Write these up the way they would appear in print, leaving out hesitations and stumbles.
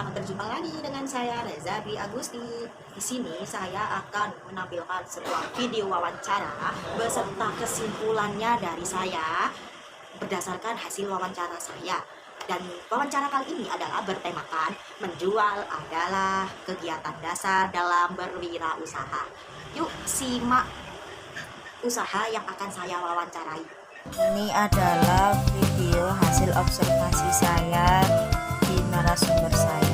Selamat berjumpa lagi dengan saya Reza Dwi Agusti. Di sini saya akan menampilkan sebuah video wawancara beserta kesimpulannya dari saya berdasarkan hasil wawancara saya. Dan wawancara kali ini adalah bertemakan menjual adalah kegiatan dasar dalam berwirausaha. Yuk simak usaha yang akan saya wawancarai. Ini adalah video hasil observasi saya di narasumber saya.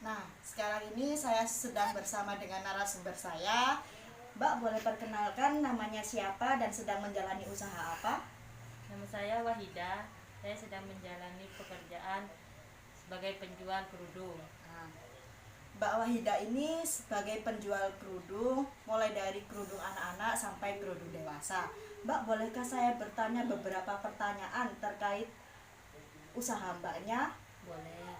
Nah, sekarang ini saya sedang bersama dengan narasumber saya. Mbak, boleh perkenalkan namanya siapa dan sedang menjalani usaha apa? Nama saya Wahida. Saya sedang menjalani pekerjaan sebagai penjual kerudung. Nah, Mbak Wahida ini sebagai penjual kerudung, mulai dari kerudung anak-anak sampai kerudung dewasa. Mbak, bolehkah saya bertanya beberapa pertanyaan terkait usaha Mbaknya? Boleh.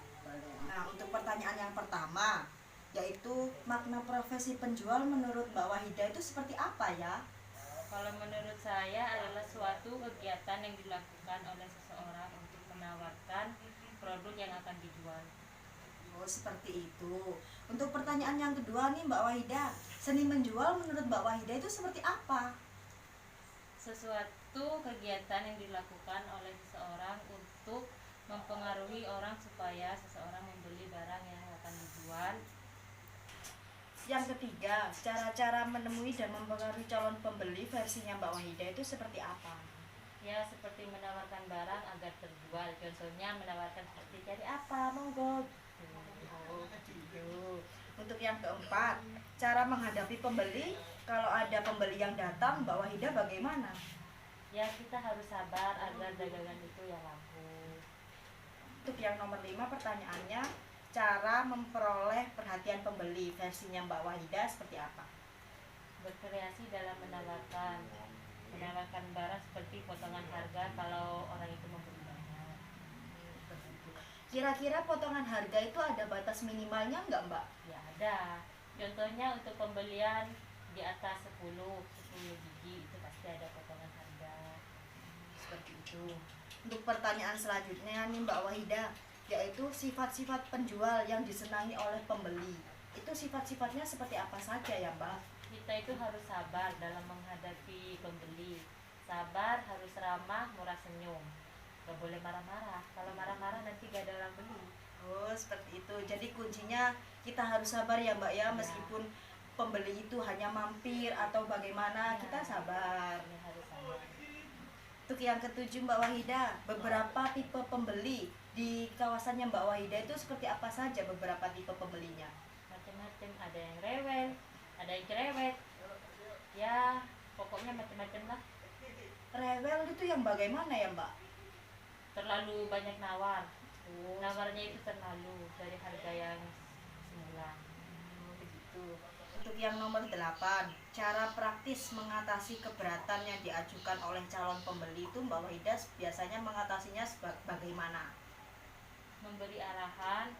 Nah, untuk pertanyaan yang pertama, yaitu makna profesi penjual menurut Mbak Wahida itu seperti apa ya? Kalau menurut saya adalah suatu kegiatan yang dilakukan oleh seseorang untuk menawarkan produk yang akan dijual. Oh, seperti itu. Untuk pertanyaan yang kedua nih Mbak Wahida, seni menjual menurut Mbak Wahida itu seperti apa? Sesuatu kegiatan yang dilakukan oleh seseorang untuk mempengaruhi orang supaya seseorang membeli barang yang akan dijual. Yang ketiga, cara-cara menemui dan mempengaruhi calon pembeli versinya Mbak Wahida itu seperti apa? Ya, seperti menawarkan barang agar terjual. Contohnya menawarkan seperti cari apa, monggo. Oh, begitu. Untuk yang keempat, cara menghadapi pembeli kalau ada pembeli yang datang, Mbak Wahida bagaimana? Ya, kita harus sabar agar dagangan itu ya laku. Untuk yang nomor 5 pertanyaannya, cara memperoleh perhatian pembeli versinya Mbak Wahida seperti apa? Berkreasi dalam menawarkan barang seperti potongan harga kalau orang itu membeli banyak. Kira-kira potongan harga itu ada batas minimalnya nggak Mbak? Ya ada. Contohnya untuk pembelian di atas 10 biji itu pasti ada potongan harga. Seperti itu. Untuk pertanyaan selanjutnya nih Mbak Wahida, yaitu sifat-sifat penjual yang disenangi oleh pembeli. Itu sifat-sifatnya seperti apa saja ya Mbak? Kita itu harus sabar dalam menghadapi pembeli. Sabar, harus ramah, murah senyum. Gak boleh marah-marah. Kalau marah-marah nanti gak ada orang beli. Oh, seperti itu. Jadi kuncinya kita harus sabar ya Mbak ya, meskipun pembeli itu hanya mampir atau bagaimana, kita sabar. Ya, harus sabar. Untuk yang ketujuh Mbak Wahida, beberapa tipe pembeli di kawasannya Mbak Wahida itu seperti apa saja beberapa tipe pembelinya? Macam-macam, ada yang rewel, ada yang cerewet. Ya, pokoknya macam-macam lah. Rewel itu yang bagaimana ya Mbak? Terlalu banyak nawar. Oh, Nawarnya itu terlalu dari harga yang semula. begitu. Untuk yang nomor 8, cara praktis mengatasi keberatan yang diajukan oleh calon pembeli itu Mbak Wahida biasanya mengatasinya bagaimana? Memberi arahan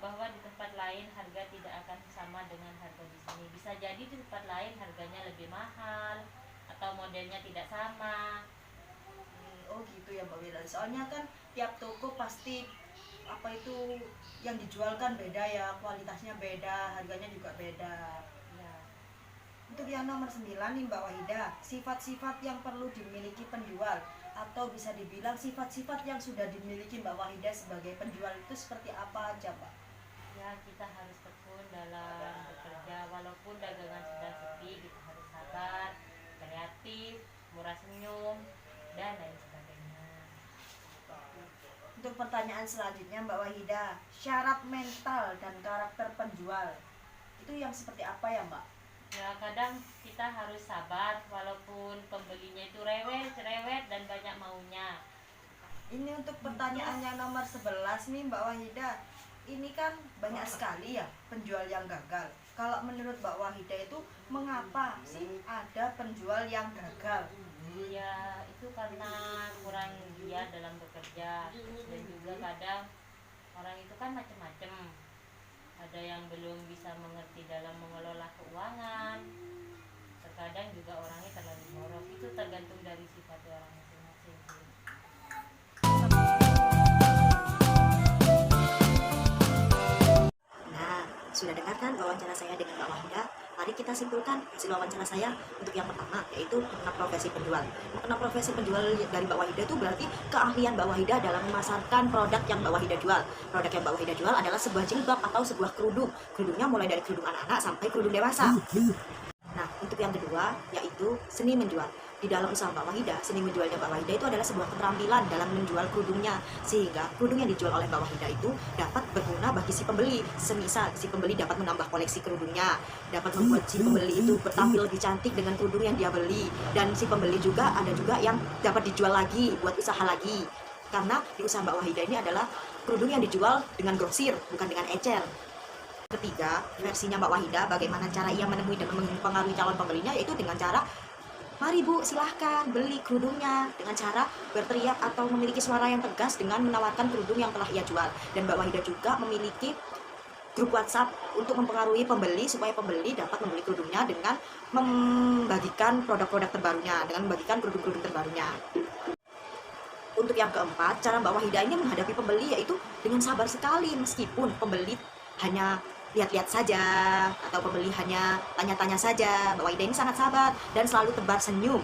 bahwa di tempat lain harga tidak akan sama dengan harga di sini. Bisa jadi di tempat lain harganya lebih mahal atau modelnya tidak sama. Oh gitu ya Mbak Wahida. Soalnya kan tiap toko pasti apa itu yang dijual kan beda ya, kualitasnya beda, harganya juga beda. Ya, Untuk yang nomor 9 nih Mbak Wahida, sifat-sifat yang perlu dimiliki penjual atau bisa dibilang sifat-sifat yang sudah dimiliki Mbak Wahida sebagai penjual itu seperti apa aja Mbak? ya kita harus tekun dalam bekerja walaupun dagangan sudah sepi, kita harus sabar, kreatif, murah senyum dan lain sebagainya. Untuk pertanyaan selanjutnya Mbak Wahida, syarat mental dan karakter penjual itu yang seperti apa ya Mbak? Ya kadang kita harus sabar walaupun pembelinya itu rewel, cerewet dan banyak maunya. Ini untuk pertanyaan yang nomor 11 nih Mbak Wahida. Ini kan banyak sekali ya penjual yang gagal. Kalau menurut Mbak Wahida itu mengapa sih ada penjual yang gagal? Ya itu karena kurang giat dalam bekerja dan juga kadang orang itu kan macam-macam. Ada yang belum bisa mengerti dalam mengelola keuangan, terkadang juga orangnya terlalu boros. Itu tergantung dari sifat orang masing-masing. Nah, sudah dengarkan wawancara saya dengan Mbak Wahida. Mari kita simpulkan hasil wawancara saya untuk yang pertama, yaitu mengenal profesi penjual. Mengenal profesi penjual dari Mbak Wahida itu berarti keahlian Mbak Wahida dalam memasarkan produk yang Mbak Wahida jual. Produk yang Mbak Wahida jual adalah sebuah jilbab atau sebuah kerudung. Kerudungnya mulai dari kerudung anak-anak sampai kerudung dewasa. Nah, untuk yang kedua, yaitu seni menjual. Di dalam usaha Mbak Wahida, seni menjualnya Mbak Wahida itu adalah sebuah keterampilan dalam menjual kerudungnya, sehingga kerudung yang dijual oleh Mbak Wahida itu dapat berguna bagi si pembeli. Semisal si pembeli dapat menambah koleksi kerudungnya, dapat membuat si pembeli itu bertampil lebih cantik dengan kerudung yang dia beli, dan si pembeli juga ada juga yang dapat dijual lagi buat usaha lagi. Karena di usaha Mbak Wahida ini adalah kerudung yang dijual dengan grosir, bukan dengan ecer. Ketiga, versinya Mbak Wahida, bagaimana cara ia menemui dan mempengaruhi calon pembelinya, yaitu dengan cara, mari Bu, silahkan beli kerudungnya, dengan cara berteriak atau memiliki suara yang tegas dengan menawarkan kerudung yang telah ia jual. Dan Mbak Wahida juga memiliki grup WhatsApp untuk mempengaruhi pembeli supaya pembeli dapat membeli kerudungnya dengan membagikan produk-produk terbarunya, dengan membagikan kerudung-kerudung terbarunya. Untuk yang keempat, cara Mbak Wahida ini menghadapi pembeli yaitu dengan sabar sekali, meskipun pembeli hanya lihat-lihat saja atau pembeli hanya tanya-tanya saja. Mbak Wahida ini sangat sabar dan selalu tebar senyum.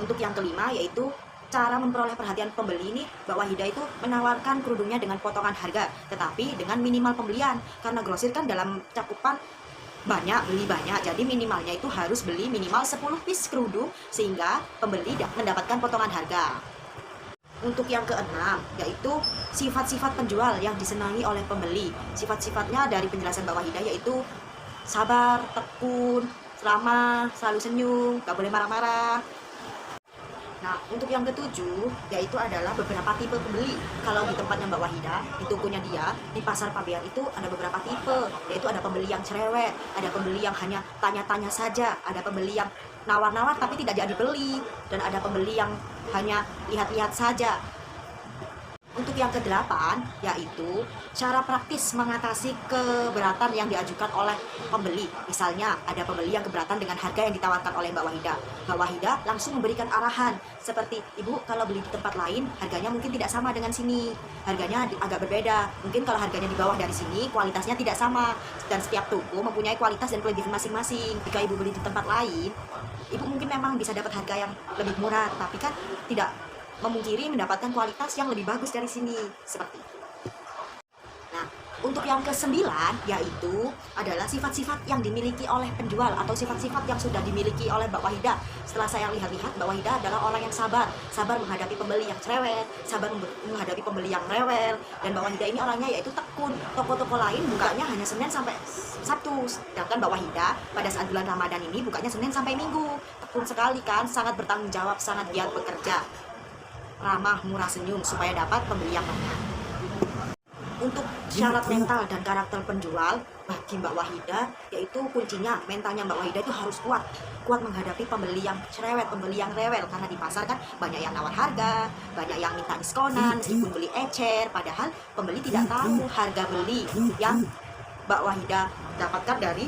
Untuk yang kelima, yaitu cara memperoleh perhatian pembeli ini, Mbak Wahida itu menawarkan kerudungnya dengan potongan harga, tetapi dengan minimal pembelian. Karena grosir kan dalam cakupan banyak, beli banyak, jadi minimalnya itu harus beli minimal 10 piece kerudung sehingga pembeli mendapatkan potongan harga. Untuk yang keenam, yaitu sifat-sifat penjual yang disenangi oleh pembeli. Sifat-sifatnya dari penjelasan Mbak Wahida yaitu sabar, tekun, ramah, selalu senyum, gak boleh marah-marah. Nah, untuk yang ketujuh, yaitu adalah beberapa tipe pembeli. Kalau di tempatnya Mbak Wahida, di tokonya dia, di pasar Pabean itu ada beberapa tipe. Yaitu ada pembeli yang cerewet, ada pembeli yang hanya tanya-tanya saja, ada pembeli yang nawar-nawar tapi tidak jadi beli, dan ada pembeli yang hanya lihat-lihat saja. Untuk yang kedelapan, yaitu cara praktis mengatasi keberatan yang diajukan oleh pembeli. Misalnya, ada pembeli yang keberatan dengan harga yang ditawarkan oleh Mbak Wahida. Mbak Wahida langsung memberikan arahan, seperti, Ibu, kalau beli di tempat lain, harganya mungkin tidak sama dengan sini. Harganya agak berbeda. Mungkin kalau harganya di bawah dari sini, kualitasnya tidak sama. Dan setiap toko mempunyai kualitas dan kelebihan masing-masing. Jika Ibu beli di tempat lain, Ibu mungkin memang bisa dapat harga yang lebih murah, tapi kan tidak memungkiri mendapatkan kualitas yang lebih bagus dari sini, seperti itu. Nah, untuk yang kesembilan, yaitu adalah sifat-sifat yang dimiliki oleh penjual atau sifat-sifat yang sudah dimiliki oleh Mbak Wahida. Setelah saya lihat-lihat, Mbak Wahida adalah orang yang sabar menghadapi pembeli yang cerewet, sabar menghadapi pembeli yang rewel, dan Mbak Wahida ini orangnya yaitu tekun. Toko-toko lain bukanya hanya Senin sampai Sabtu, sedangkan Mbak Wahida pada saat bulan Ramadan ini bukanya Senin sampai Minggu. Tekun sekali kan, sangat bertanggung jawab, sangat giat bekerja, ramah, murah senyum supaya dapat pembeli yang banyak. Untuk syarat mental dan karakter penjual bagi Mbak Wahida, yaitu kuncinya mentalnya Mbak Wahida itu harus kuat menghadapi pembeli yang cerewet, pembeli yang rewel, karena di pasar kan banyak yang nawar harga, banyak yang minta diskonan meskipun beli ecer, padahal pembeli tidak tahu harga beli yang Mbak Wahida dapatkan dari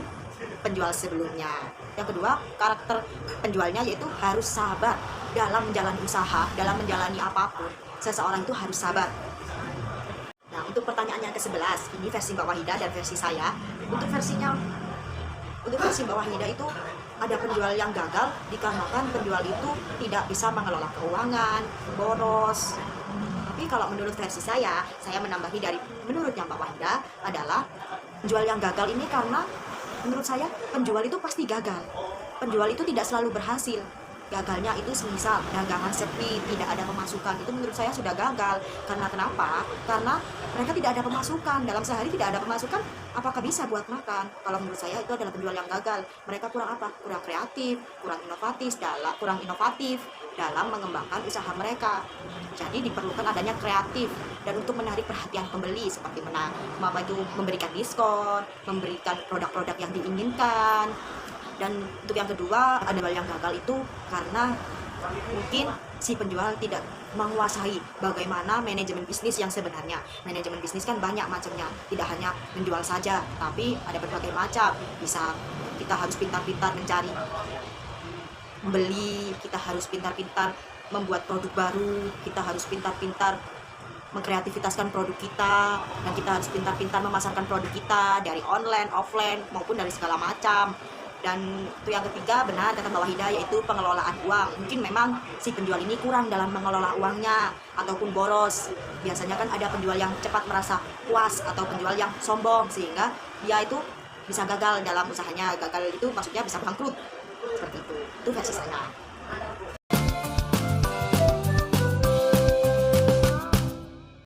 penjual sebelumnya. Yang kedua, karakter penjualnya yaitu harus sabar dalam menjalani usaha, dalam menjalani apapun. Seseorang itu harus sabar. Nah, untuk pertanyaan yang ke-11, ini versi Mbak Wahida dan versi saya. Untuk versi Mbak Wahida itu ada penjual yang gagal dikarenakan penjual itu tidak bisa mengelola keuangan, boros. Tapi kalau menurut versi saya menambahi dari menurutnya Mbak Wahida adalah penjual yang gagal ini karena menurut saya penjual itu pasti gagal. Penjual itu tidak selalu berhasil. Gagalnya itu semisal dagangan sepi, tidak ada pemasukan, itu menurut saya sudah gagal. Karena kenapa? Karena mereka tidak ada pemasukan, dalam sehari tidak ada pemasukan, apakah bisa buat makan? Kalau menurut saya itu adalah penjual yang gagal. Mereka kurang apa? Kurang kreatif, kurang inovatif dalam mengembangkan usaha mereka. Jadi diperlukan adanya kreatif dan untuk menarik perhatian pembeli, seperti memberikan diskon, memberikan produk-produk yang diinginkan. Dan untuk yang kedua, ada yang gagal itu karena mungkin si penjual tidak menguasai bagaimana manajemen bisnis yang sebenarnya. Manajemen bisnis kan banyak macamnya, tidak hanya menjual saja, tapi ada berbagai macam. Bisa kita harus pintar-pintar mencari membeli, kita harus pintar-pintar membuat produk baru, kita harus pintar-pintar mengkreativitaskan produk kita, dan kita harus pintar-pintar memasarkan produk kita dari online, offline, maupun dari segala macam. Dan itu yang ketiga, benar kata Mbak Wahidah, yaitu pengelolaan uang. Mungkin memang si penjual ini kurang dalam mengelola uangnya ataupun boros. Biasanya kan ada penjual yang cepat merasa puas atau penjual yang sombong, sehingga dia itu bisa gagal dalam usahanya. Gagal itu maksudnya bisa bangkrut, seperti itu versi saya.